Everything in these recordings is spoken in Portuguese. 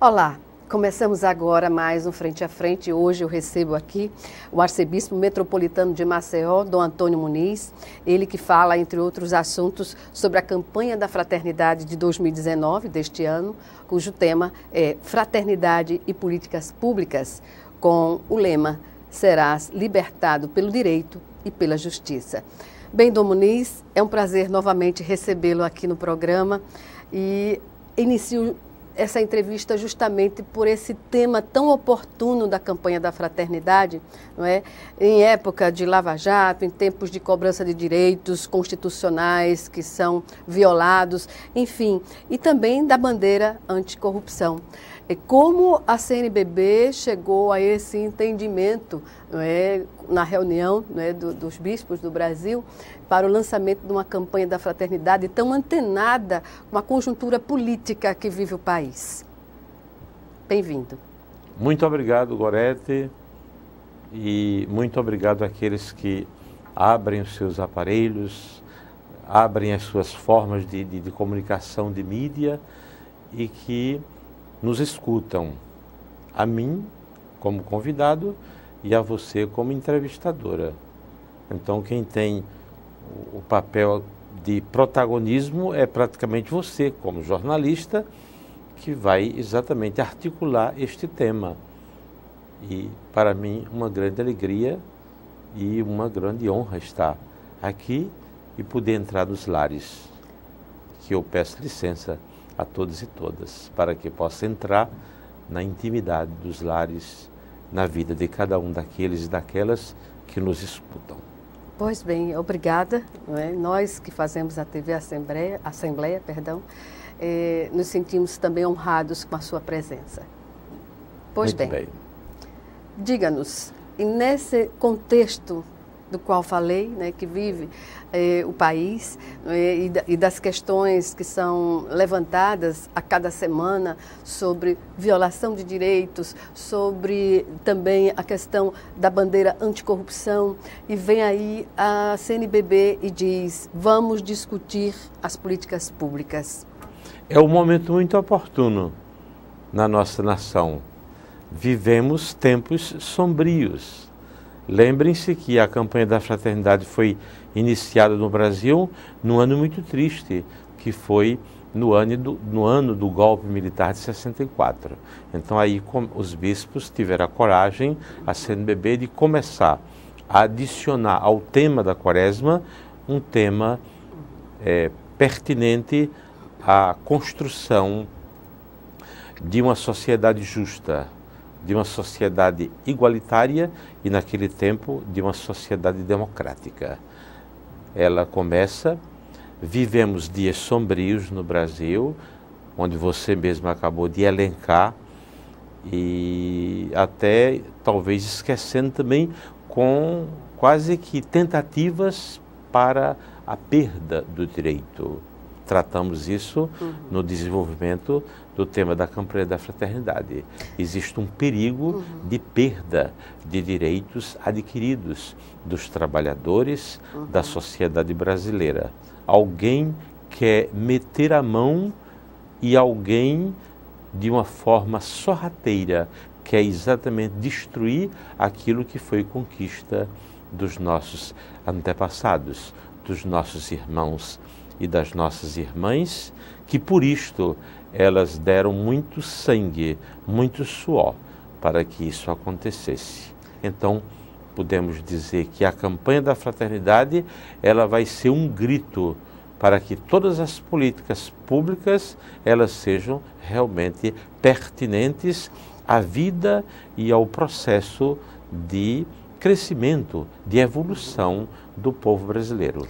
Olá, começamos agora mais um Frente a Frente. Hoje eu recebo aqui o arcebispo metropolitano de Maceió, Dom Antônio Muniz, ele que fala, entre outros assuntos, sobre a campanha da Fraternidade de 2019, deste ano, cujo tema é Fraternidade e Políticas Públicas, com o lema Serás libertado pelo direito e pela justiça. Bem, Dom Muniz, é um prazer novamente recebê-lo aqui no programa e inicio essa entrevista justamente por esse tema tão oportuno da campanha da fraternidade, não é? Em época de Lava Jato, em tempos de cobrança de direitos constitucionais que são violados, enfim, e também da bandeira anticorrupção. E como a CNBB chegou a esse entendimento, não é, na reunião, não é, dos bispos do Brasil para o lançamento de uma campanha da fraternidade tão antenada com a conjuntura política que vive o país. Bem-vindo. Muito obrigado, Gorete, e muito obrigado àqueles que abrem os seus aparelhos, abrem as suas formas de comunicação de mídia e que nos escutam, a mim como convidado e a você como entrevistadora. Então, quem tem o papel de protagonismo é praticamente você, como jornalista, que vai exatamente articular este tema. E, para mim, uma grande alegria e uma grande honra estar aqui e poder entrar nos lares, que eu peço licença a todos e todas, para que possa entrar na intimidade dos lares, na vida de cada um daqueles e daquelas que nos escutam. Pois bem, obrigada. Não é? Nós que fazemos a TV Assembleia, nos sentimos também honrados com a sua presença. Pois bem, diga-nos, e nesse contexto do qual falei, né, que vive o país, e das questões que são levantadas a cada semana sobre violação de direitos, sobre também a questão da bandeira anticorrupção, e vem aí a CNBB e diz, vamos discutir as políticas públicas. É um momento muito oportuno na nossa nação. Vivemos tempos sombrios. Lembrem-se que a campanha da fraternidade foi iniciada no Brasil num ano muito triste, que foi no ano do golpe militar de 64. Então aí os bispos tiveram a coragem, a CNBB, de começar a adicionar ao tema da Quaresma um tema pertinente à construção de uma sociedade justa, de uma sociedade igualitária e, naquele tempo, de uma sociedade democrática. Ela começa, vivemos dias sombrios no Brasil, onde você mesmo acabou de elencar, e até talvez esquecendo também com quase que tentativas para a perda do direito. Tratamos isso no desenvolvimento do tema da campanha da fraternidade. Existe um perigo de perda de direitos adquiridos dos trabalhadores da sociedade brasileira. Alguém quer meter a mão e alguém, de uma forma sorrateira, quer exatamente destruir aquilo que foi conquista dos nossos antepassados, dos nossos irmãos e das nossas irmãs, que por isto elas deram muito sangue, muito suor para que isso acontecesse. Então, podemos dizer que a campanha da fraternidade, ela vai ser um grito para que todas as políticas públicas, elas sejam realmente pertinentes à vida e ao processo de crescimento, de evolução do povo brasileiro.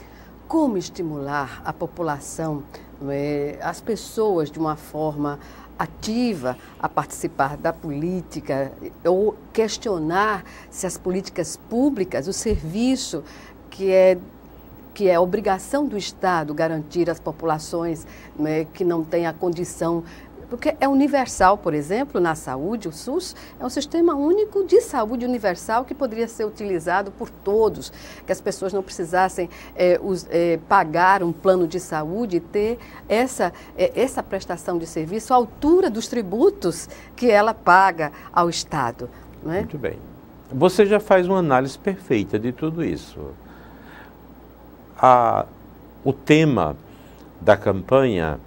Como estimular a população, as pessoas de uma forma ativa a participar da política ou questionar se as políticas públicas, o serviço que é obrigação do Estado garantir às populações que não têm a condição Porque é universal, por exemplo, na saúde, o SUS é um sistema único de saúde universal que poderia ser utilizado por todos, que as pessoas não precisassem pagar um plano de saúde e ter essa prestação de serviço à altura dos tributos que ela paga ao Estado. Não é? Muito bem. Você já faz uma análise perfeita de tudo isso. O tema da campanha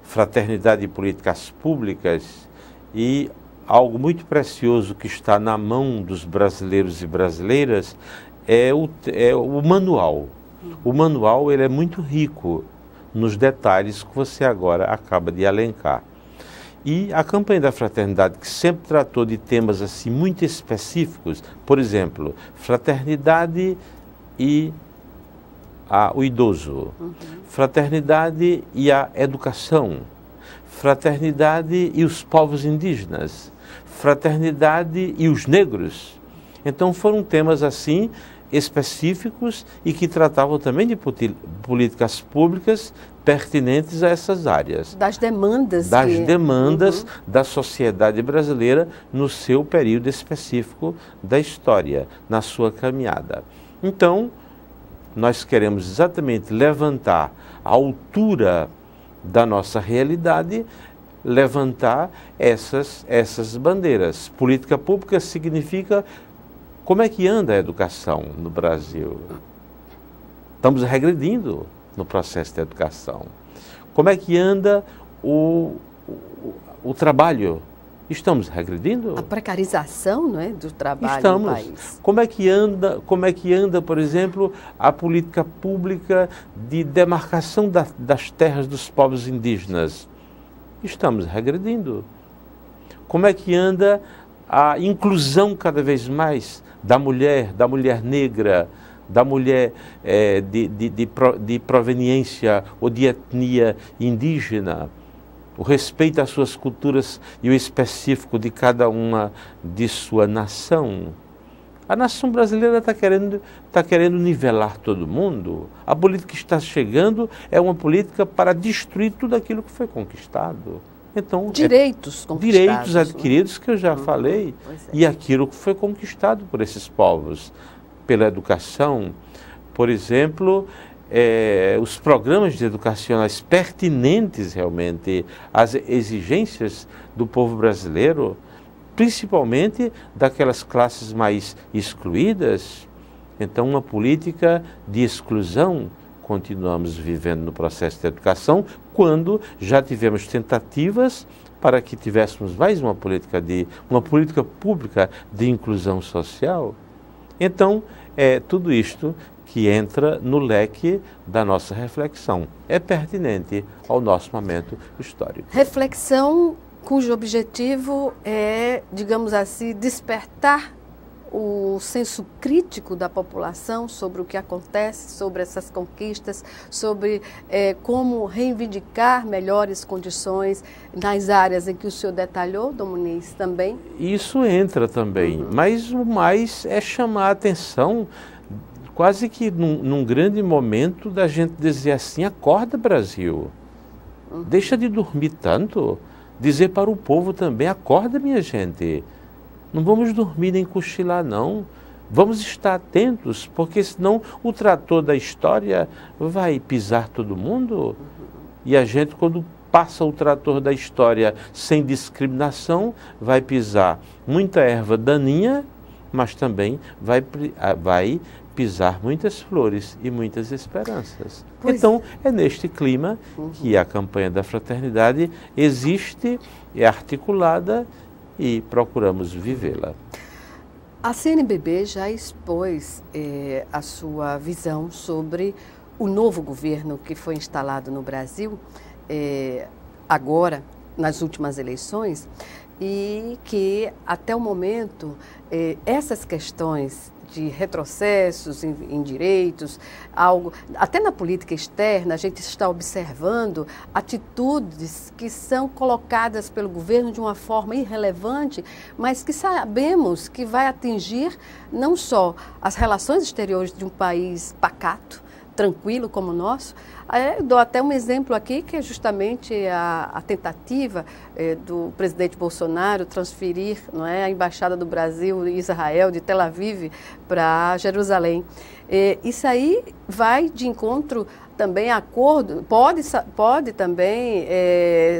Fraternidade e Políticas Públicas, e algo muito precioso que está na mão dos brasileiros e brasileiras é o manual. O manual ele é muito rico nos detalhes que você agora acaba de elencar. E a campanha da fraternidade, que sempre tratou de temas assim muito específicos, por exemplo, fraternidade e o idoso, fraternidade e a educação, fraternidade e os povos indígenas, fraternidade e os negros. Então foram temas assim específicos e que tratavam também de políticas públicas pertinentes a essas áreas. Das demandas. Da sociedade brasileira no seu período específico da história, na sua caminhada. Então, nós queremos exatamente levantar a altura da nossa realidade, levantar essas bandeiras. Política pública significa como é que anda a educação no Brasil. Estamos regredindo no processo de educação. Como é que anda o trabalho? Estamos regredindo? A precarização, não é, do trabalho no país. Como é que anda, por exemplo, a política pública de demarcação das terras dos povos indígenas? Estamos regredindo. Como é que anda a inclusão cada vez mais da mulher negra, da mulher de proveniência ou de etnia indígena? O respeito às suas culturas e o específico de cada uma de sua nação. A nação brasileira está querendo nivelar todo mundo. A política que está chegando é uma política para destruir tudo aquilo que foi conquistado. Então, direitos conquistados. Direitos adquiridos, que eu já falei, e aquilo que foi conquistado por esses povos. Pela educação, por exemplo, os programas educacionais pertinentes realmente às exigências do povo brasileiro, principalmente daquelas classes mais excluídas. Então, uma política de exclusão continuamos vivendo no processo de educação, quando já tivemos tentativas para que tivéssemos mais uma política pública de inclusão social. Então, é tudo isto que entra no leque da nossa reflexão. É pertinente ao nosso momento histórico. Reflexão cujo objetivo é, digamos assim, despertar o senso crítico da população sobre o que acontece, sobre essas conquistas, sobre como reivindicar melhores condições nas áreas em que o senhor detalhou, Dom Muniz, também? Isso entra também, mas o mais é chamar a atenção, quase que num grande momento da gente dizer assim: acorda, Brasil, deixa de dormir tanto, dizer para o povo também: acorda, minha gente. Não vamos dormir nem cochilar, não. Vamos estar atentos, porque senão o trator da história vai pisar todo mundo. E a gente, quando passa o trator da história sem discriminação, vai pisar muita erva daninha, mas também vai pisar muitas flores e muitas esperanças. Então, é neste clima que a campanha da fraternidade existe, é articulada, e procuramos vivê-la. A CNBB já expôs a sua visão sobre o novo governo que foi instalado no Brasil, agora, nas últimas eleições, e que, até o momento, essas questões de retrocessos em direitos, até na política externa, a gente está observando atitudes que são colocadas pelo governo de uma forma irrelevante, mas que sabemos que vai atingir não só as relações exteriores de um país pacato, tranquilo como o nosso. Eu dou até um exemplo aqui, que é justamente a tentativa do presidente Bolsonaro transferir, não é, a Embaixada do Brasil em Israel, de Tel Aviv para Jerusalém. Isso aí vai de encontro também a acordo, pode também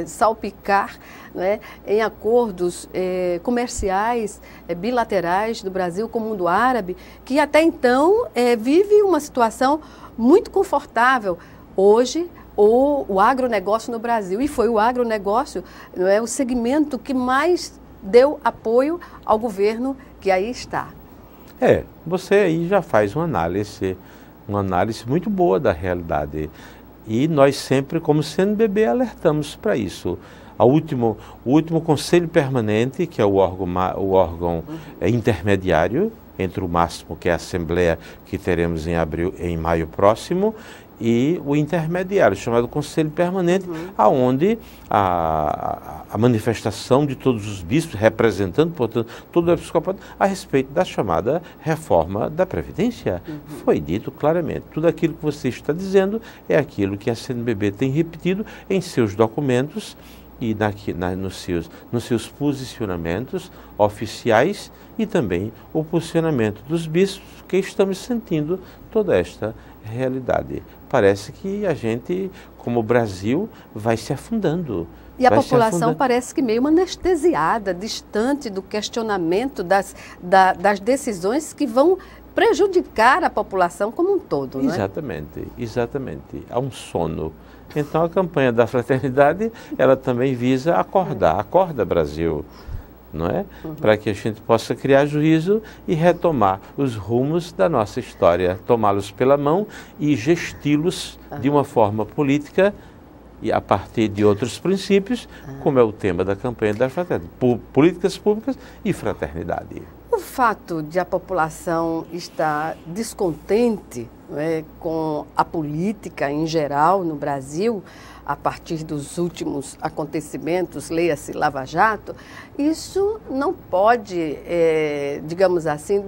salpicar, não é, em acordos comerciais bilaterais do Brasil com o mundo árabe, que até então vive uma situação muito confortável. Hoje, o agronegócio no Brasil, e foi o agronegócio, não é, o segmento que mais deu apoio ao governo que aí está. Você aí já faz uma análise muito boa da realidade. E nós sempre, como CNBB, alertamos para isso. O último Conselho Permanente, que é o órgão intermediário entre o máximo, que é a Assembleia, que teremos em maio próximo, e o intermediário, chamado Conselho Permanente, aonde a manifestação de todos os bispos, representando, portanto, todo o episcopado, a respeito da chamada reforma da Previdência. Foi dito claramente. Tudo aquilo que você está dizendo é aquilo que a CNBB tem repetido em seus documentos e nos seus posicionamentos oficiais e também o posicionamento dos bispos, que estamos sentindo toda esta realidade. Parece que a gente, como Brasil, vai se afundando. E a população parece que meio anestesiada, distante do questionamento das decisões que vão prejudicar a população como um todo, não é? Exatamente. Há um sono. Então a campanha da fraternidade, ela também visa acordar. Acorda, Brasil, não é? Para que a gente possa criar juízo e retomar os rumos da nossa história, tomá-los pela mão e gesti-los de uma forma política e a partir de outros princípios, como é o tema da campanha da fraternidade, políticas públicas e fraternidade. O fato de a população estar descontente, não é, com a política em geral no Brasil, a partir dos últimos acontecimentos, leia-se Lava Jato, isso não pode, digamos assim,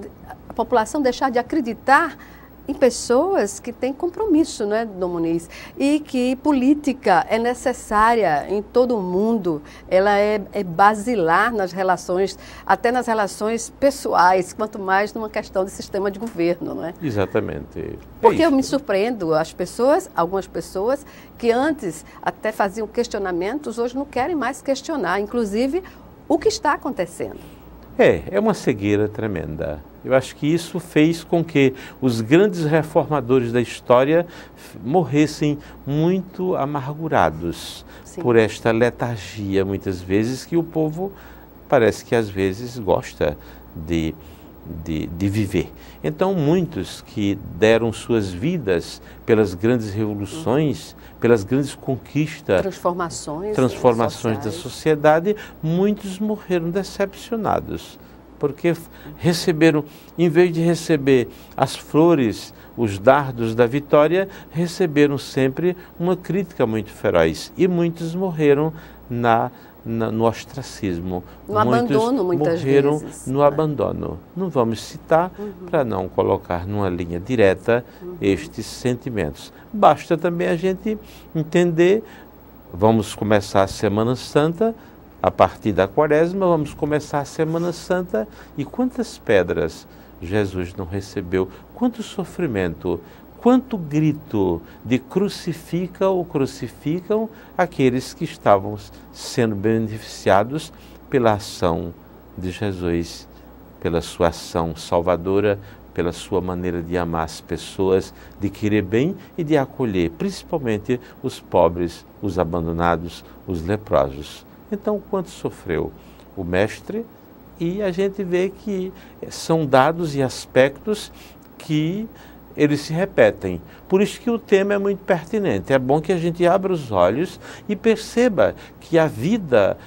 a população deixar de acreditar em pessoas que têm compromisso, não é, Dom Muniz? E que política é necessária em todo o mundo, ela é basilar nas relações, até nas relações pessoais, quanto mais numa questão de sistema de governo, não é? Exatamente. Porque eu me surpreendo, algumas pessoas que antes até faziam questionamentos, hoje não querem mais questionar, inclusive o que está acontecendo. É uma cegueira tremenda. Eu acho que isso fez com que os grandes reformadores da história morressem muito amargurados por esta letargia, muitas vezes, que o povo parece que às vezes gosta de viver. Então, muitos que deram suas vidas pelas grandes revoluções, pelas grandes conquistas, transformações da sociedade, muitos morreram decepcionados, porque receberam, em vez de receber as flores, os dardos da vitória, receberam sempre uma crítica muito feroz, e muitos morreram no ostracismo. No abandono, muitas vezes. Morreram no abandono. Não vamos citar para não colocar numa linha direta estes sentimentos. Basta também a gente entender, vamos começar a Semana Santa, a partir da Quaresma, vamos começar a Semana Santa, e quantas pedras Jesus não recebeu, quanto sofrimento, quanto grito de crucificam aqueles que estavam sendo beneficiados pela ação de Jesus, pela sua ação salvadora, pela sua maneira de amar as pessoas, de querer bem e de acolher, principalmente os pobres, os abandonados, os leprosos. Então, quanto sofreu o Mestre? E a gente vê que são dados e aspectos que eles se repetem. Por isso que o tema é muito pertinente. É bom que a gente abra os olhos e perceba que a vida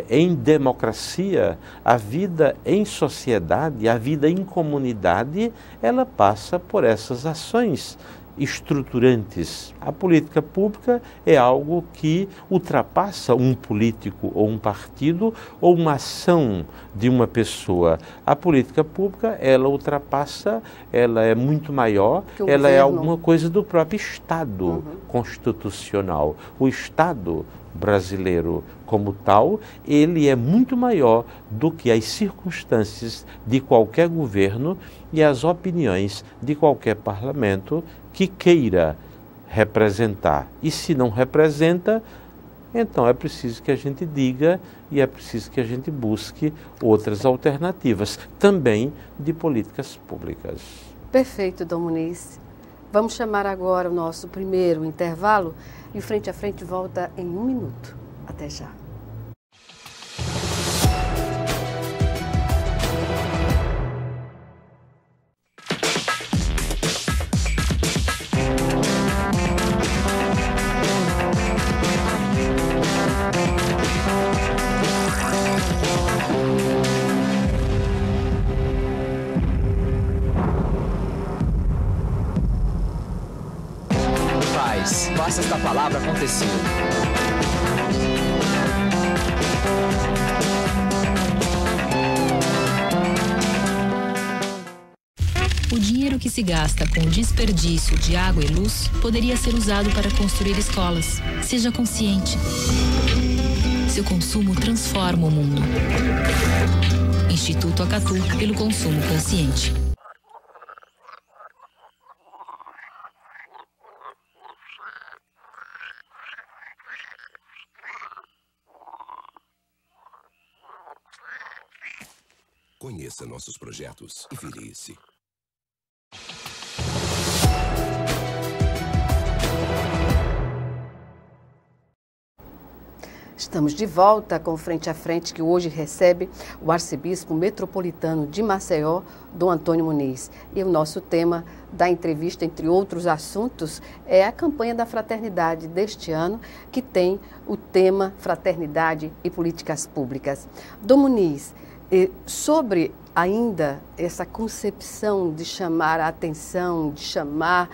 em democracia, a vida em sociedade, a vida em comunidade, ela passa por essas ações estruturantes. A política pública é algo que ultrapassa um político ou um partido ou uma ação de uma pessoa. A política pública, ela ultrapassa, ela é muito maior, ela é alguma coisa do próprio Estado constitucional. O Estado brasileiro como tal, ele é muito maior do que as circunstâncias de qualquer governo e as opiniões de qualquer parlamento que queira representar. E se não representa, então é preciso que a gente diga e é preciso que a gente busque outras alternativas, também de políticas públicas. Perfeito, Dom Muniz. Vamos chamar agora o nosso primeiro intervalo e o Frente a Frente volta em 1 minuto. Até já. Faça esta palavra acontecer. O dinheiro que se gasta com o desperdício de água e luz poderia ser usado para construir escolas. Seja consciente. Seu consumo transforma o mundo. Instituto Acatu, pelo consumo consciente. Conheça nossos projetos e filie-se. Estamos de volta com o Frente a Frente, que hoje recebe o arcebispo metropolitano de Maceió, Dom Antônio Muniz. E o nosso tema da entrevista, entre outros assuntos, é a campanha da fraternidade deste ano, que tem o tema Fraternidade e Políticas Públicas. Dom Muniz, sobre ainda essa concepção de chamar a atenção, de chamar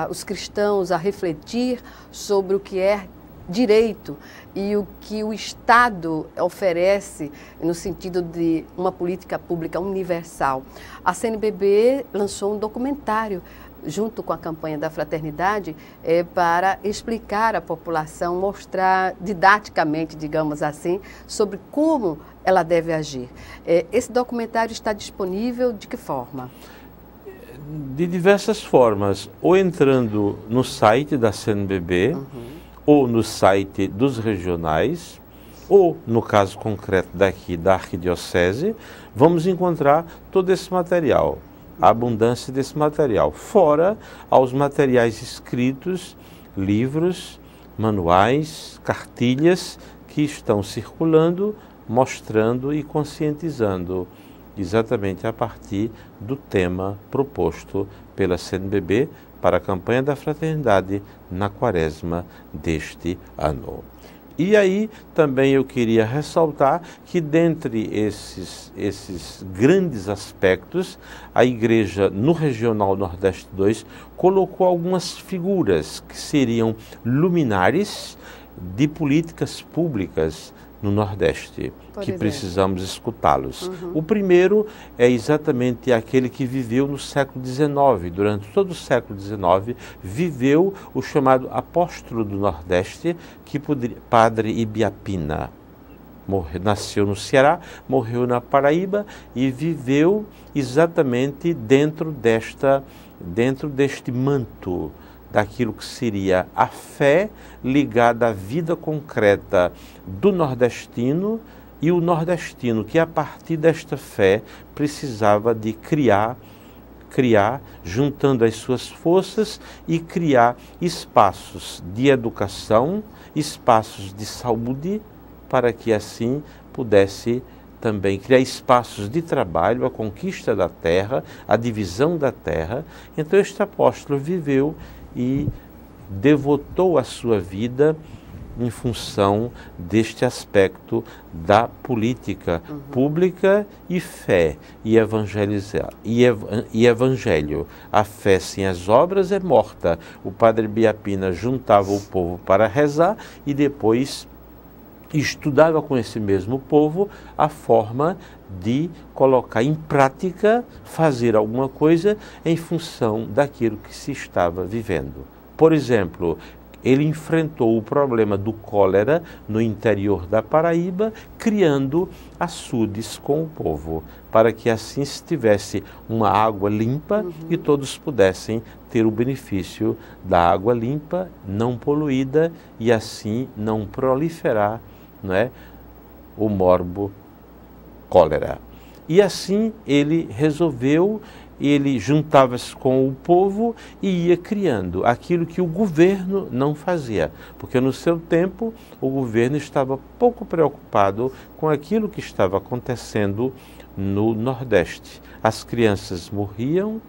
os cristãos a refletir sobre o que é direito e o que o Estado oferece no sentido de uma política pública universal. A CNBB lançou um documentário junto com a campanha da fraternidade, para explicar à população, mostrar didaticamente, digamos assim, sobre como ela deve agir. Esse documentário está disponível de que forma? De diversas formas, ou entrando no site da CNBB, ou no site dos regionais, ou no caso concreto daqui da Arquidiocese, vamos encontrar todo esse material. A abundância desse material, fora aos materiais escritos, livros, manuais, cartilhas que estão circulando, mostrando e conscientizando exatamente a partir do tema proposto pela CNBB para a campanha da fraternidade na quaresma deste ano. E aí também eu queria ressaltar que dentre esses grandes aspectos, a Igreja no Regional Nordeste 2 colocou algumas figuras que seriam luminares de políticas públicas no Nordeste, que precisamos escutá-los. O primeiro é exatamente aquele que viveu no século XIX, durante todo o século XIX, viveu o chamado apóstolo do Nordeste, Padre Ibiapina. Nasceu no Ceará, morreu na Paraíba e viveu exatamente dentro deste manto daquilo que seria a fé ligada à vida concreta do nordestino, e o nordestino que a partir desta fé precisava de criar, juntando as suas forças, e criar espaços de educação, espaços de saúde, para que assim pudesse também criar espaços de trabalho, a conquista da terra, a divisão da terra. Então este apóstolo viveu e devotou a sua vida em função deste aspecto da política pública e fé e evangelizar e evangelho. A fé sem as obras é morta. O padre Biapina juntava o povo para rezar e depois estudava com esse mesmo povo a forma de colocar em prática, fazer alguma coisa em função daquilo que se estava vivendo. Por exemplo, ele enfrentou o problema do cólera no interior da Paraíba, criando açudes com o povo, para que assim se tivesse uma água limpa e todos pudessem ter o benefício da água limpa, não poluída, e assim não proliferar, não é, o morbo cólera. E assim ele resolveu. Ele juntava-se com o povo e ia criando aquilo que o governo não fazia, porque no seu tempo o governo estava pouco preocupado com aquilo que estava acontecendo no Nordeste. As crianças morriam,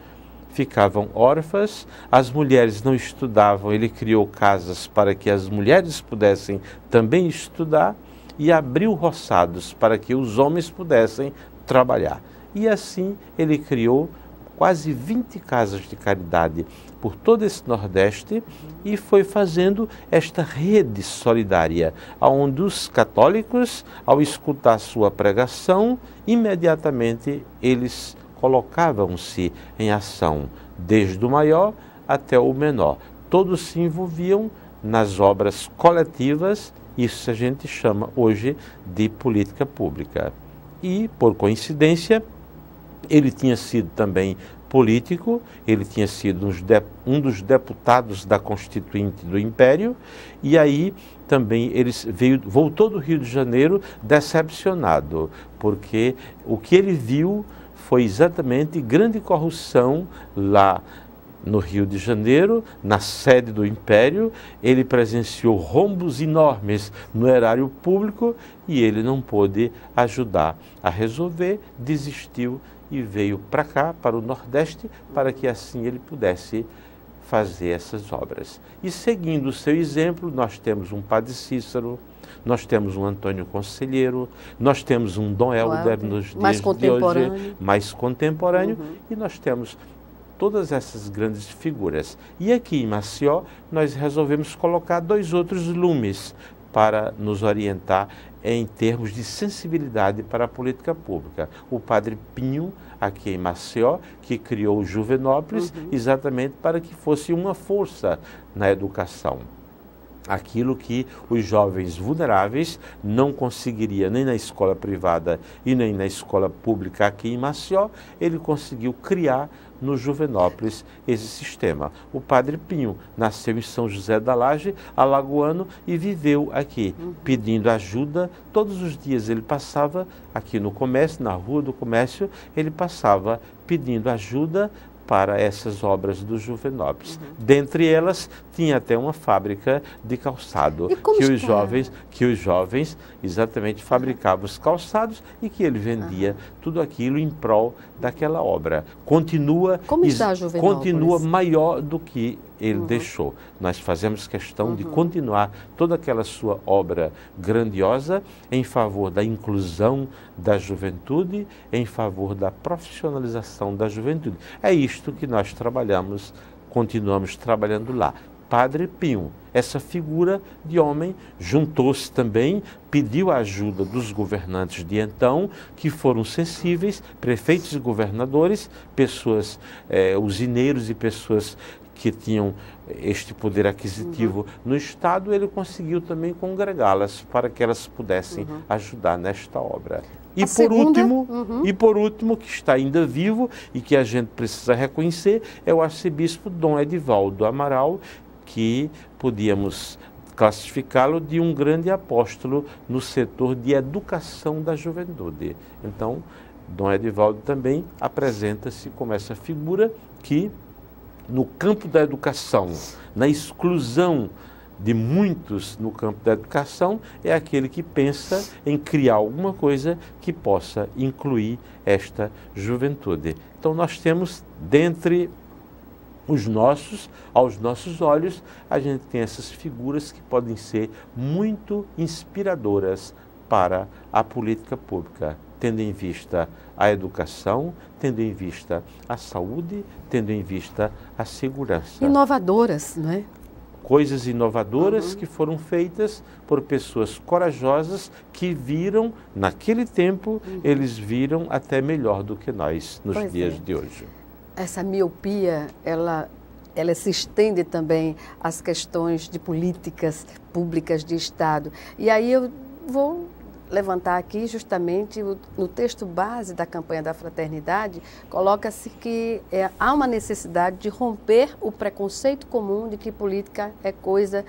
ficavam órfãs, as mulheres não estudavam, ele criou casas para que as mulheres pudessem também estudar e abriu roçados para que os homens pudessem trabalhar. E assim ele criou quase 20 casas de caridade por todo esse Nordeste e foi fazendo esta rede solidária, onde os católicos, ao escutar sua pregação, imediatamente eles colocavam-se em ação, desde o maior até o menor. Todos se envolviam nas obras coletivas, isso a gente chama hoje de política pública. E, por coincidência, ele tinha sido também político, ele tinha sido um dos deputados da Constituinte do Império, e aí também ele voltou do Rio de Janeiro decepcionado, porque o que ele viu foi exatamente grande corrupção lá no Rio de Janeiro, na sede do Império. Ele presenciou rombos enormes no erário público e ele não pôde ajudar a resolver, desistiu e veio para cá, para o Nordeste, para que assim ele pudesse fazer essas obras. E seguindo o seu exemplo, nós temos um Padre Cícero, nós temos um Antônio Conselheiro, nós temos um Dom Helder nos dias de hoje, mais contemporâneo, e nós temos todas essas grandes figuras. E aqui em Maceió, nós resolvemos colocar 2 outros lumes para nos orientar em termos de sensibilidade para a política pública. O Padre Pinho, aqui em Maceió, que criou o Juvenópolis, exatamente para que fosse uma força na educação. Aquilo que os jovens vulneráveis não conseguiriam nem na escola privada e nem na escola pública aqui em Maceió, ele conseguiu criar no Juvenópolis esse sistema. O Padre Pinho nasceu em São José da Laje, alagoano, e viveu aqui, pedindo ajuda. Todos os dias ele passava aqui no comércio, na Rua do Comércio, ele passava pedindo ajuda para essas obras do Juvenópolis. Dentre elas, tinha até uma fábrica de calçado, que os jovens exatamente fabricavam os calçados e que ele vendia tudo aquilo em prol daquela obra. Continua maior do que ele deixou. Nós fazemos questão de continuar toda aquela sua obra grandiosa em favor da inclusão da juventude, em favor da profissionalização da juventude. É isto que nós trabalhamos, continuamos trabalhando lá. Padre Pinho, essa figura de homem, juntou-se também, pediu a ajuda dos governantes de então, que foram sensíveis, prefeitos e governadores, pessoas, usineiros e pessoas que tinham este poder aquisitivo no Estado. Ele conseguiu também congregá-las para que elas pudessem ajudar nesta obra. E por último, que está ainda vivo e que a gente precisa reconhecer, é o arcebispo Dom Edivaldo Amaral, que podíamos classificá-lo de um grande apóstolo no setor de educação da juventude. Então, Dom Edivaldo também apresenta-se como essa figura que, no campo da educação, na exclusão de muitos no campo da educação, é aquele que pensa em criar alguma coisa que possa incluir esta juventude. Então nós temos, dentre aos nossos olhos, a gente tem essas figuras que podem ser muito inspiradoras para a política pública, tendo em vista a educação, tendo em vista a saúde, tendo em vista a segurança. Inovadoras, não é? Coisas inovadoras que foram feitas por pessoas corajosas que viram, naquele tempo, eles viram até melhor do que nós nos dias de hoje. Essa miopia, ela se estende também às questões de políticas públicas de Estado. E aí eu vou levantar aqui justamente no texto base da campanha da fraternidade, coloca-se que há uma necessidade de romper o preconceito comum de que política é coisa,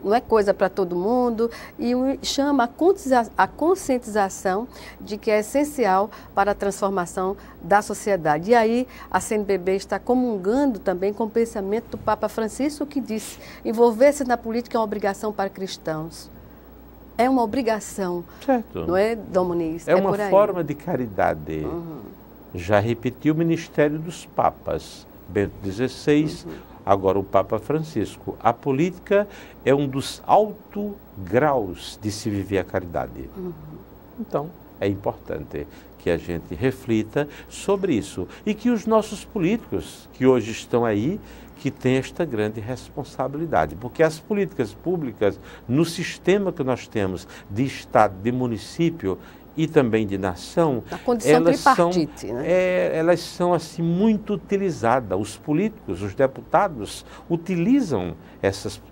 não é coisa para todo mundo, e chama a conscientização de que é essencial para a transformação da sociedade. E aí a CNBB está comungando também com o pensamento do Papa Francisco, que disse: envolver-se na política é uma obrigação para cristãos. É uma obrigação, certo. Não é, Dom Muniz? É uma forma de caridade. Já repetiu o ministério dos papas, Bento XVI, agora o Papa Francisco. A política é um dos altos graus de se viver a caridade. Então, é importante que a gente reflita sobre isso e que os nossos políticos que hoje estão aí, que têm esta grande responsabilidade, porque as políticas públicas no sistema que nós temos de Estado, de município e também de nação, elas são assim muito utilizadas. Os políticos, os deputados utilizam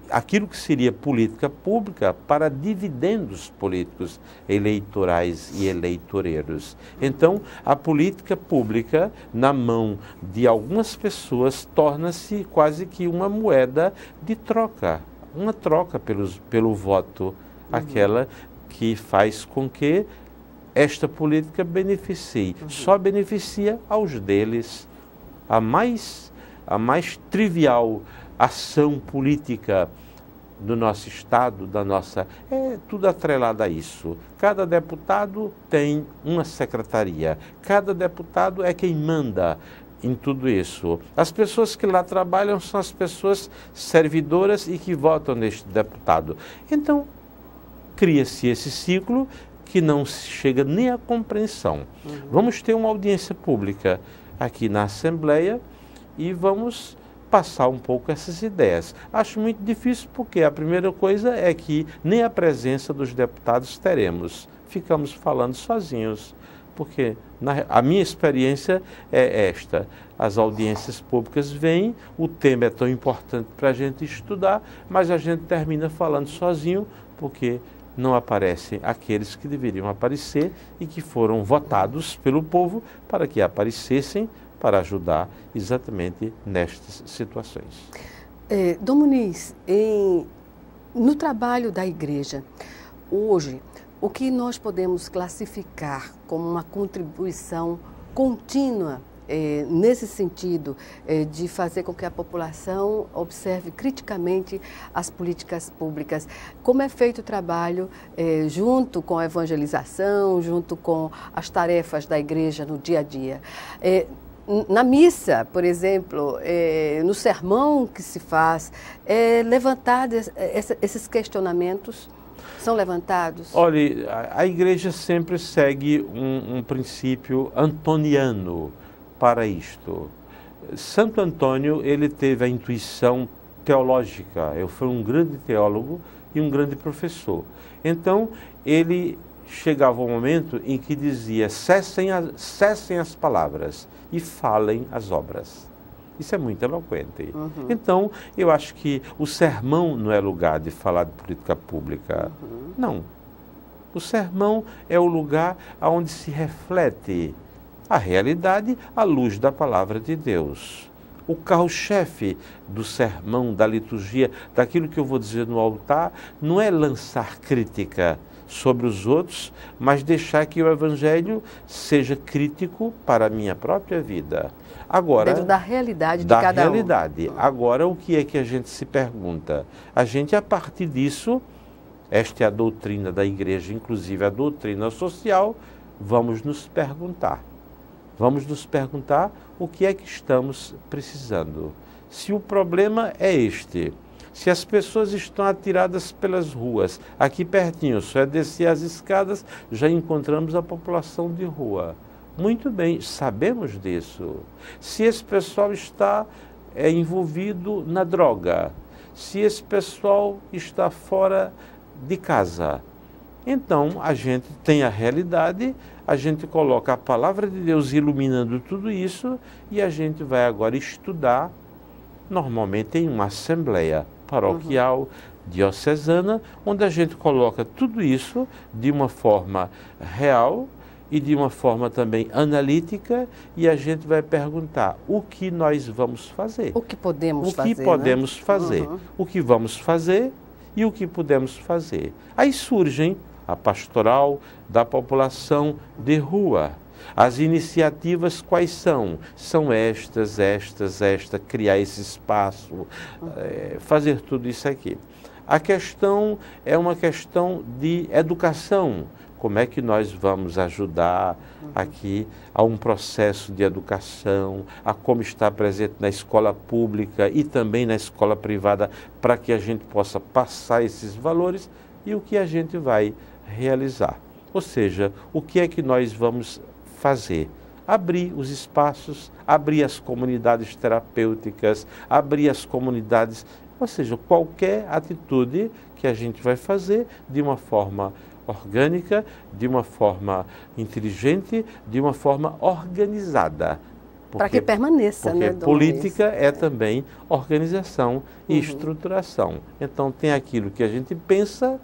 aquilo que seria política pública para dividendos políticos eleitorais e eleitoreiros. Então, a política pública na mão de algumas pessoas torna-se quase que uma moeda de troca, uma troca pelo voto, aquela que faz com que esta política beneficie, só beneficia aos deles. A mais trivial ação política do nosso Estado, é tudo atrelado a isso. Cada deputado tem uma secretaria, cada deputado é quem manda em tudo isso. As pessoas que lá trabalham são as pessoas servidoras e que votam neste deputado. Então, cria-se esse ciclo que não chega nem à compreensão. Vamos ter uma audiência pública aqui na Assembleia e vamos passar um pouco essas ideias. Acho muito difícil porque a primeira coisa é que nem a presença dos deputados teremos. Ficamos falando sozinhos, porque a minha experiência é esta. As audiências públicas vêm, o tema é tão importante para a gente estudar, mas a gente termina falando sozinho porque não aparecem aqueles que deveriam aparecer e que foram votados pelo povo para que aparecessem para ajudar exatamente nestas situações. Dom Muniz, no trabalho da igreja, hoje, o que nós podemos classificar como uma contribuição contínua nesse sentido de fazer com que a população observe criticamente as políticas públicas? Como é feito o trabalho junto com a evangelização, junto com as tarefas da igreja no dia a dia? Na missa, por exemplo, no sermão que se faz, levantados esses questionamentos são levantados? Olha, a igreja sempre segue um princípio antoniano para isto. Santo Antônio, ele teve a intuição teológica. Ele foi um grande teólogo e um grande professor. Então, ele chegava um momento em que dizia: cessem as palavras e falem as obras. Isso é muito eloquente. Então, eu acho que o sermão não é lugar de falar de política pública. Não. O sermão é o lugar onde se reflete a realidade à luz da palavra de Deus. O carro-chefe do sermão, da liturgia, daquilo que eu vou dizer no altar, não é lançar crítica sobre os outros, mas deixar que o Evangelho seja crítico para a minha própria vida. Agora, dentro da realidade de cada um. Agora, o que é que a gente se pergunta? A gente, a partir disso, esta é a doutrina da igreja, inclusive a doutrina social, vamos nos perguntar. Vamos nos perguntar o que é que estamos precisando. Se o problema é este, se as pessoas estão atiradas pelas ruas, aqui pertinho, só é descer as escadas, já encontramos a população de rua. Muito bem, sabemos disso. Se esse pessoal está envolvido na droga, se esse pessoal está fora de casa, então a gente tem a realidade, a gente coloca a palavra de Deus iluminando tudo isso e a gente vai agora estudar, normalmente em uma assembleia paroquial, diocesana, onde a gente coloca tudo isso de uma forma real e de uma forma também analítica, e a gente vai perguntar o que nós vamos fazer. O que podemos fazer. O que podemos fazer. O que vamos fazer e o que podemos fazer. Aí surgem a pastoral da população de rua. As iniciativas quais são? São esta, criar esse espaço, fazer tudo isso aqui. A questão é uma questão de educação. Como é que nós vamos ajudar aqui a um processo de educação, a como estar presente na escola pública e também na escola privada, para que a gente possa passar esses valores e o que a gente vai realizar. Ou seja, o que é que nós vamos fazer? Abrir os espaços, abrir as comunidades terapêuticas, abrir as comunidades, ou seja, qualquer atitude que a gente vai fazer de uma forma orgânica, de uma forma inteligente, de uma forma organizada. Para que permaneça, porque né, política é também organização e estruturação. Então tem aquilo que a gente pensa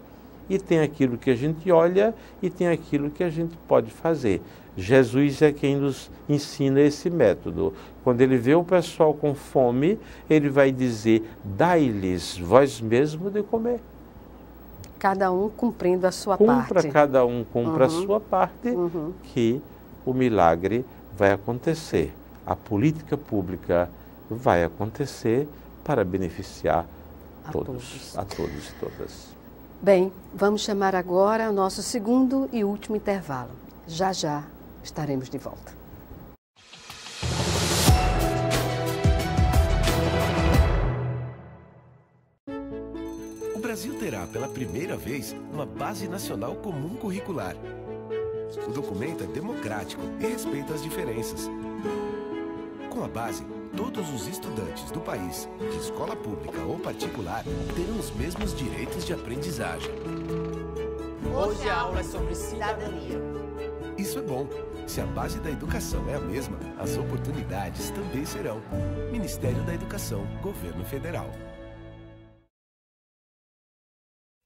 e tem aquilo que a gente olha e tem aquilo que a gente pode fazer. Jesus é quem nos ensina esse método. Quando ele vê o pessoal com fome, ele vai dizer: dai-lhes vós mesmo de comer. Cada um cumprindo a sua parte. Cada um cumpra a sua parte, que o milagre vai acontecer. A política pública vai acontecer para beneficiar a todos e todas. Bem, vamos chamar agora o nosso segundo e último intervalo. Já já estaremos de volta. O Brasil terá pela primeira vez uma Base Nacional Comum Curricular. O documento é democrático e respeita as diferenças. Com a base, todos os estudantes do país, de escola pública ou particular, terão os mesmos direitos de aprendizagem. Hoje a aula é sobre cidadania. Isso é bom. Se a base da educação é a mesma, as oportunidades também serão. Ministério da Educação, Governo Federal.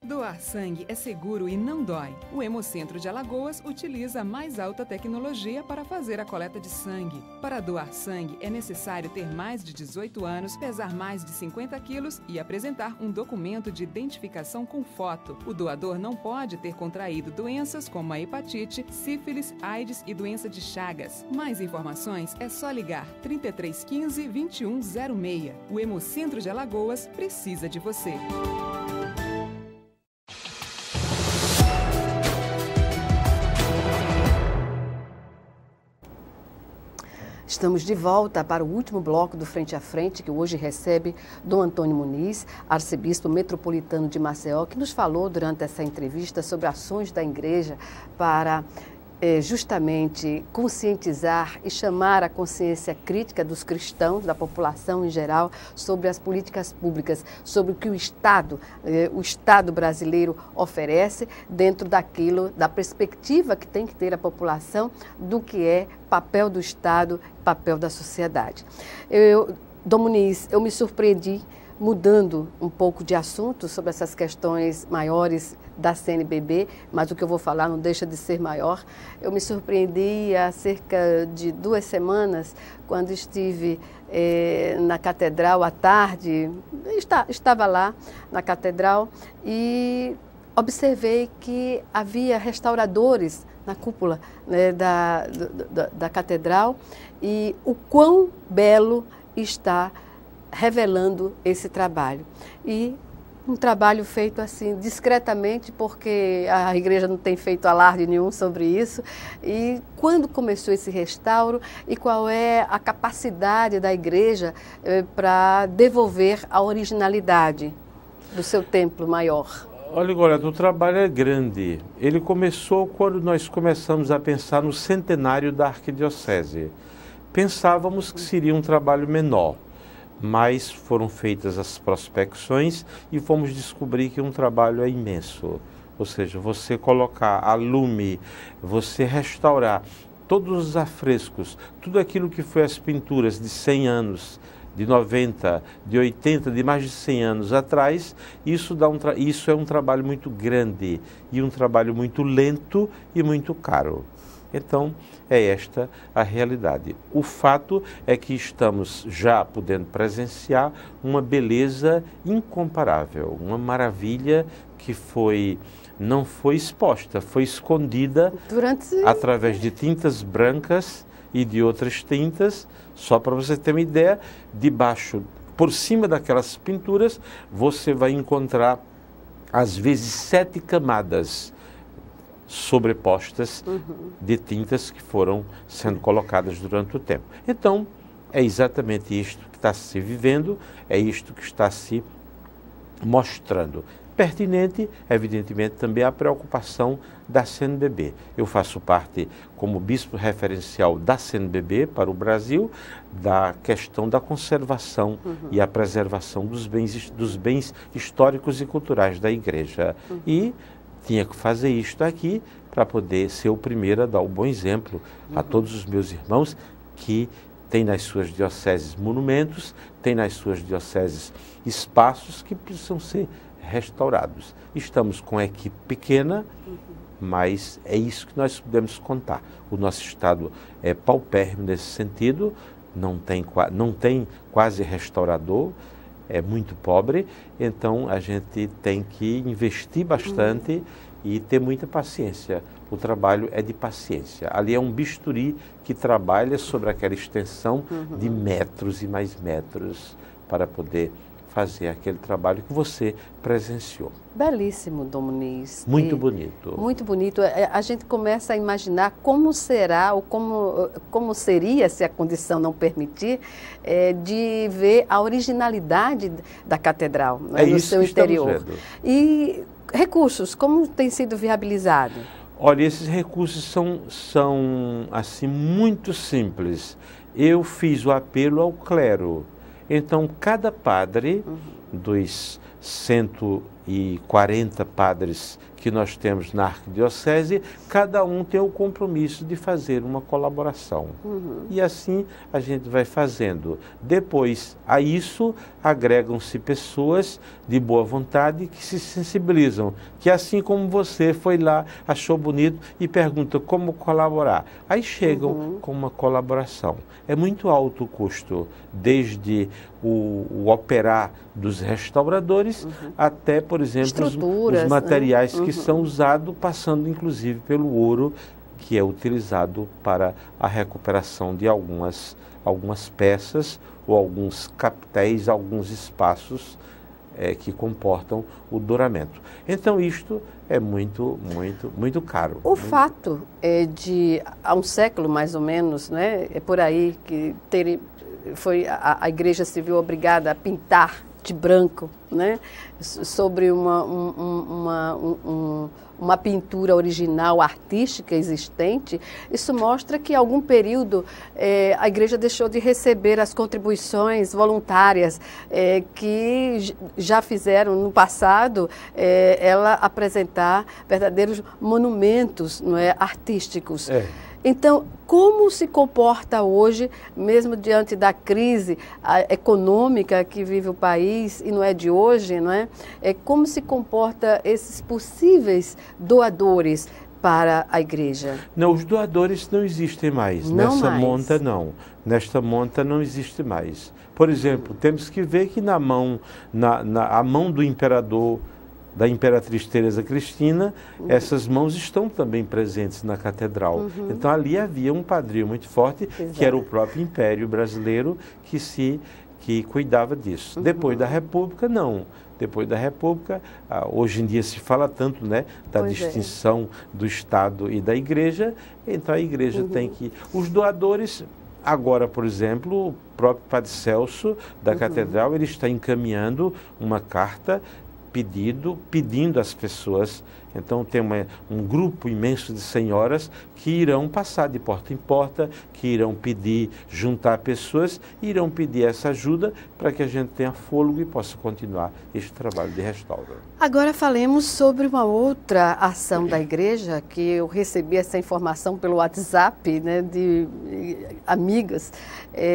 Doar sangue é seguro e não dói. O Hemocentro de Alagoas utiliza a mais alta tecnologia para fazer a coleta de sangue. Para doar sangue, é necessário ter mais de 18 anos, pesar mais de 50 quilos e apresentar um documento de identificação com foto. O doador não pode ter contraído doenças como a hepatite, sífilis, AIDS e doença de Chagas. Mais informações é só ligar 3315 2106. O Hemocentro de Alagoas precisa de você. Estamos de volta para o último bloco do Frente a Frente, que hoje recebe Dom Antônio Muniz, arcebispo metropolitano de Maceió, que nos falou durante essa entrevista sobre ações da igreja para justamente conscientizar e chamar a consciência crítica dos cristãos, da população em geral, sobre as políticas públicas, sobre o que o Estado brasileiro oferece dentro da perspectiva que tem que ter a população do que é papel do Estado, papel da sociedade. Dom Muniz, eu me surpreendi mudando um pouco de assunto sobre essas questões maiores da CNBB, mas o que eu vou falar não deixa de ser maior. Eu me surpreendi há cerca de 2 semanas, quando estive na Catedral à tarde, estava lá na Catedral e observei que havia restauradores na cúpula, né, da Catedral, e o quão belo está revelando esse trabalho. E Um trabalho feito assim discretamente, porque a igreja não tem feito alarde nenhum sobre isso. E quando começou esse restauro e qual é a capacidade da igreja para devolver a originalidade do seu templo maior? Olha, Gorete, o trabalho é grande. Ele começou quando nós começamos a pensar no centenário da arquidiocese. Pensávamos que seria um trabalho menor, mas foram feitas as prospecções e fomos descobrir que um trabalho é imenso. Ou seja, você colocar a lume, você restaurar todos os afrescos, tudo aquilo que foi as pinturas de 100 anos, de 90, de 80, de mais de 100 anos atrás, isso é um trabalho muito grande e um trabalho muito lento e muito caro. Então, é esta a realidade. O fato é que estamos já podendo presenciar uma beleza incomparável, uma maravilha que não foi exposta, foi escondida através de tintas brancas e de outras tintas. Só para você ter uma ideia, por cima daquelas pinturas, você vai encontrar, às vezes, 7 camadas sobrepostas de tintas que foram sendo colocadas durante o tempo. Então, é exatamente isto que está se vivendo, é isto que está se mostrando. Pertinente, evidentemente, também a preocupação da CNBB. Eu faço parte, como bispo referencial da CNBB para o Brasil, da questão da conservação e a preservação dos bens históricos e culturais da Igreja. E tinha que fazer isto aqui para poder ser o primeiro a dar o bom exemplo a todos os meus irmãos que têm nas suas dioceses monumentos, têm nas suas dioceses espaços que precisam ser restaurados. Estamos com a equipe pequena, mas é isso que nós podemos contar. O nosso estado é paupérrimo nesse sentido, não tem quase restaurador, é muito pobre, então a gente tem que investir bastante e ter muita paciência. O trabalho é de paciência. Ali é um bisturi que trabalha sobre aquela extensão de metros e mais metros para poder fazer aquele trabalho que você presenciou. Belíssimo, Dom Muniz. Muito bonito. Muito bonito. A gente começa a imaginar como será ou como seria, se a condição não permitir, de ver a originalidade da catedral, né, no seu interior. E recursos, como tem sido viabilizado? Olha, esses recursos são assim, muito simples. Eu fiz o apelo ao clero. Então, cada padre, dos 140 padres que nós temos na arquidiocese, cada um tem o compromisso de fazer uma colaboração. E assim a gente vai fazendo. Depois a isso agregam-se pessoas de boa vontade que se sensibilizam, que assim como você foi lá, achou bonito e pergunta como colaborar. Aí chegam com uma colaboração. É muito alto o custo, desde o operar dos restauradores até, por exemplo, os materiais que são usados, passando inclusive pelo ouro, que é utilizado para a recuperação de algumas peças ou alguns capitéis, alguns espaços que comportam o douramento. Então isto é muito, muito, muito caro. O fato é de, há um século mais ou menos, né, é por aí que foi a Igreja se viu obrigada a pintar de branco, né, sobre uma pintura original, artística existente. Isso mostra que em algum período a Igreja deixou de receber as contribuições voluntárias que já fizeram no passado ela apresentar verdadeiros monumentos, não é, artísticos. Então, como se comporta hoje, mesmo diante da crise econômica que vive o país, e não é de hoje, não é? Como se comporta esses possíveis doadores para a Igreja? Não, os doadores não existem mais. Nesta monta, não. Nesta monta não existe mais. Por exemplo, temos que ver que a mão do imperador, da Imperatriz Teresa Cristina, essas mãos estão também presentes na catedral. Então ali havia um padrinho muito forte, que era o próprio Império Brasileiro, que que cuidava disso. Depois da República, não. Depois da República, hoje em dia se fala tanto, né, da distinção do Estado e da Igreja, então a Igreja tem que... Os doadores, agora, por exemplo, o próprio Padre Celso da Catedral, ele está encaminhando uma carta pedindo às pessoas. Então tem um grupo imenso de senhoras que irão passar de porta em porta, que irão pedir, juntar pessoas, e irão pedir essa ajuda para que a gente tenha fôlego e possa continuar este trabalho de restauro. Agora falemos sobre uma outra ação da igreja, que eu recebi essa informação pelo WhatsApp, né, de amigas,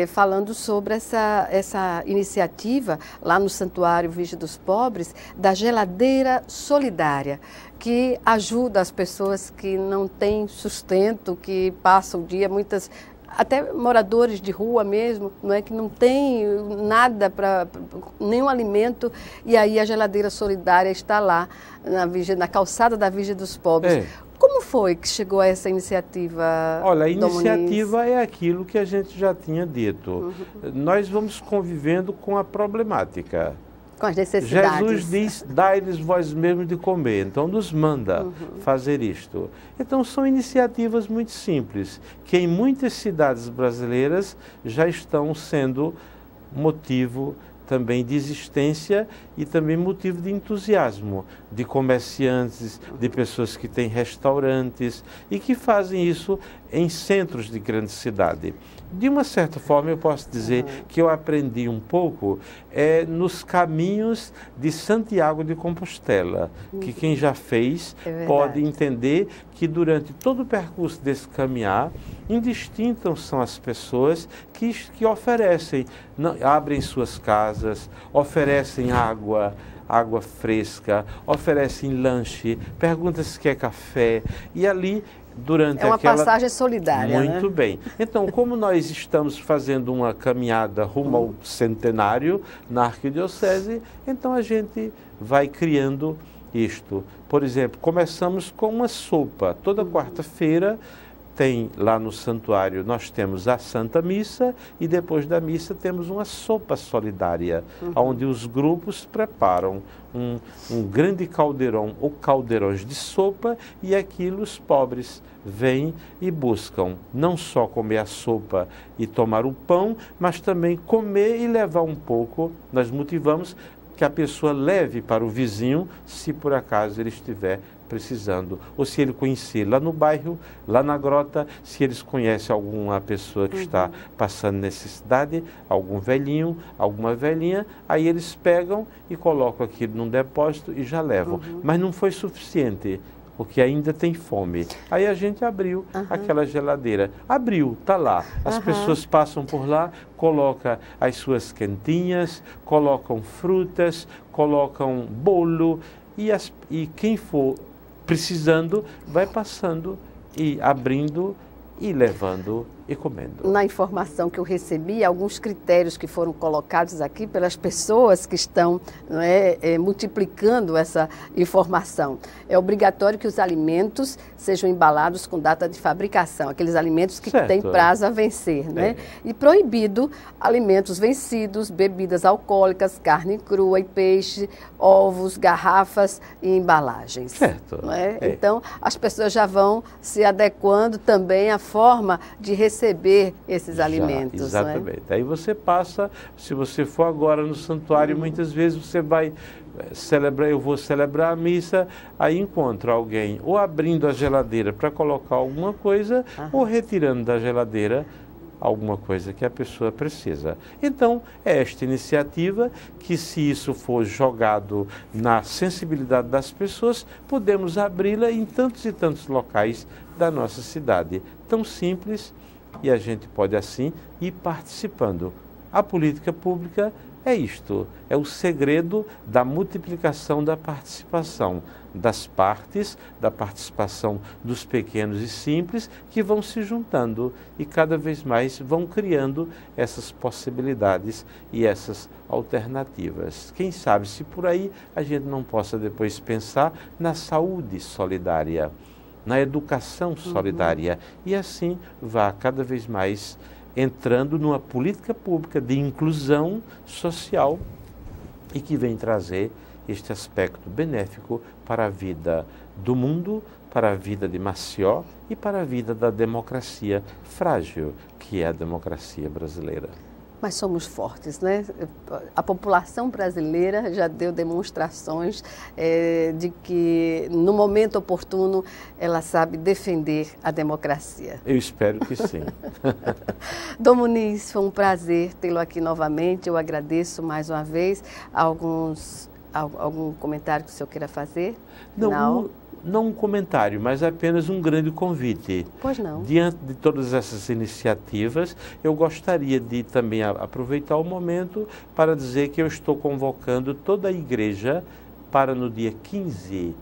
falando sobre essa iniciativa lá no Santuário Virgem dos Pobres, da geladeira solidária, que ajuda as pessoas que não têm sustento, que passam o dia, muitas, até moradores de rua mesmo, não é, que não tem nada para nenhum alimento, e aí a geladeira solidária está lá na calçada da Virgem dos Pobres. Como foi que chegou a essa iniciativa? Olha, a iniciativa é aquilo que a gente já tinha dito. Nós vamos convivendo com a problemática. Com as necessidades. Jesus diz, dai-lhes vós mesmos de comer, então nos manda fazer isto. Então são iniciativas muito simples, que em muitas cidades brasileiras já estão sendo motivo também de existência e também motivo de entusiasmo de comerciantes, de pessoas que têm restaurantes e que fazem isso em centros de grande cidade. De uma certa forma, eu posso dizer que eu aprendi um pouco nos caminhos de Santiago de Compostela, que quem já fez pode entender que durante todo o percurso desse caminhar, indistintas são as pessoas que oferecem, abrem suas casas, oferecem água fresca, oferecem lanche, perguntam se quer café, e ali durante uma passagem solidária. Muito bem. Então, como nós estamos fazendo uma caminhada rumo ao centenário na Arquidiocese, então a gente vai criando isto. Por exemplo, começamos com uma sopa. Toda quarta-feira tem lá no santuário, nós temos a Santa Missa e depois da missa temos uma sopa solidária, onde os grupos preparam um grande caldeirão ou caldeirões de sopa, e aquilo os pobres vêm e buscam não só comer a sopa e tomar o pão, mas também comer e levar um pouco. Nós motivamos que a pessoa leve para o vizinho, se por acaso ele estiver precisando, ou se ele conhecer lá no bairro, lá na grota, se eles conhecem alguma pessoa que está passando necessidade, algum velhinho, alguma velhinha, aí eles pegam e colocam aquilo num depósito e já levam. Mas não foi suficiente, porque ainda tem fome. Aí a gente abriu aquela geladeira. Abriu, está lá. As pessoas passam por lá, colocam as suas quentinhas, colocam frutas, colocam bolo, e quem for precisando vai passando e abrindo e levando e comendo. Na informação que eu recebi, alguns critérios que foram colocados aqui pelas pessoas que estão multiplicando essa informação. É obrigatório que os alimentos sejam embalados com data de fabricação, aqueles alimentos que têm prazo a vencer, né? E proibido alimentos vencidos, bebidas alcoólicas, carne crua e peixe, ovos, garrafas e embalagens. Certo. Não é? Então, as pessoas já vão se adequando também à forma de receber esses alimentos. Exatamente. Aí você passa, se você for agora no santuário, muitas vezes você vai celebrar, eu vou celebrar a missa, aí encontro alguém ou abrindo a geladeira para colocar alguma coisa, ou retirando da geladeira alguma coisa que a pessoa precisa. Então, é esta iniciativa que, se isso for jogado na sensibilidade das pessoas, podemos abri-la em tantos e tantos locais da nossa cidade. Tão simples, e a gente pode assim ir participando. A política pública é isto, é o segredo da multiplicação da participação das partes, da participação dos pequenos e simples, que vão se juntando e cada vez mais vão criando essas possibilidades e essas alternativas. Quem sabe se por aí a gente não possa depois pensar na saúde solidária, na educação solidária, e assim vá cada vez mais entrando numa política pública de inclusão social e que vem trazer este aspecto benéfico para a vida do mundo, para a vida de Maceió e para a vida da democracia frágil, que é a democracia brasileira. Mas somos fortes, né? A população brasileira já deu demonstrações de que, no momento oportuno, ela sabe defender a democracia. Eu espero que sim. Dom Muniz, foi um prazer tê-lo aqui novamente. Eu agradeço mais uma vez. Algum comentário que o senhor queira fazer? Não um comentário, mas apenas um grande convite. Pois não. Diante de todas essas iniciativas, eu gostaria de também aproveitar o momento para dizer que eu estou convocando toda a igreja para no dia 15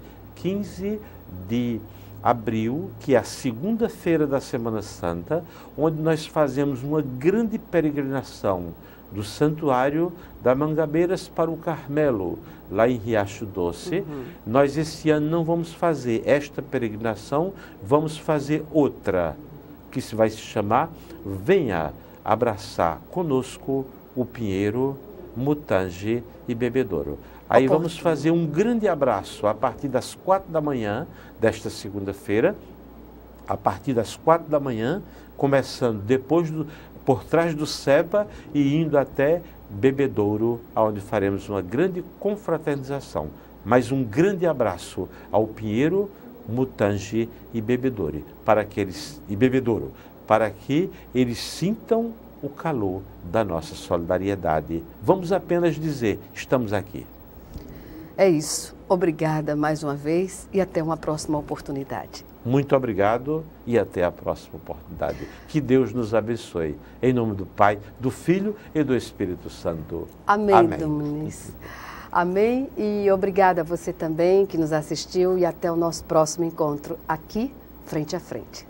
de abril, que é a segunda-feira da Semana Santa, onde nós fazemos uma grande peregrinação do Santuário da Mangabeiras para o Carmelo, lá em Riacho Doce. Nós esse ano não vamos fazer esta peregrinação, vamos fazer outra, que vai se chamar Venha Abraçar Conosco o Pinheiro, Mutange e Bebedouro. Aí vamos fazer um grande abraço a partir das 4 da manhã desta segunda-feira, a partir das 4 da manhã, começando por trás do Cepa e indo até Bebedouro, onde faremos uma grande confraternização. Mas um grande abraço ao Pinheiro, Mutange e Bebedouro, para que eles sintam o calor da nossa solidariedade. Vamos apenas dizer, estamos aqui. É isso. Obrigada mais uma vez e até uma próxima oportunidade. Muito obrigado e até a próxima oportunidade. Que Deus nos abençoe. Em nome do Pai, do Filho e do Espírito Santo. Amém, Amém. Dom Muniz. Amém. E obrigada a você também que nos assistiu e até o nosso próximo encontro aqui, frente a frente.